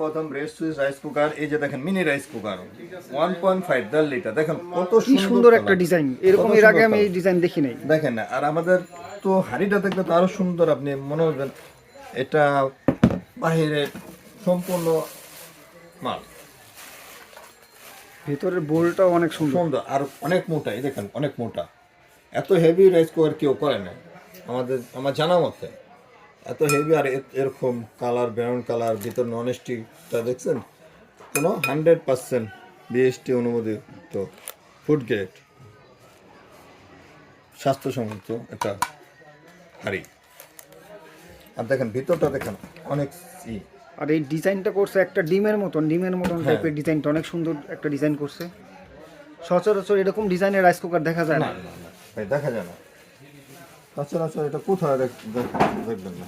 প্রথম breast switch rice cooker, এই যে দেখেন মিনি রাইস কুকার 1.5 দেড় লিটার, দেখেন কত কি সুন্দর একটা colour। ডিজাইন, এরকম কত এর আগে সুন্দর আমি এই colour। ডিজাইন দেখি নাই। দেখেন না, আর আমাদের তো হাঁড়িটা দেখলে তো আরো সুন্দর, আপনি মনে করবেন এটা বাহিরে সম্পূর্ণ মাল, ভিতরের বোলটাও অনেক সুন্দর। সুন্দর আর অনেক মোটা। এই দেখেন অনেক মোটা, এত হেভি রাইস কুকার কেউ করে না আমার জানা মতে, এত হেভি। আর এরকম কালার, ব্রাউন কালার, ভিতর নন স্টিকটা দেখছেন, কোনো 100% বিএসটি অনুমোদিত ফুড গ্রেড স্বাস্থ্যসম্মত একটা হাঁড়ি। আর দেখেন ভিতরটা দেখেন অনেক আর এই ডিজাইনটা করছে একটা ডিমের মতন টাইপের ডিজাইনটা, অনেক সুন্দর একটা ডিজাইন করছে। সচরাচর এরকম ডিজাইনের রাইস কুকার দেখা যায় না না। না না ভাই, দেখা যায় না সচরাচর। এটা কোথায় দেখবেন না।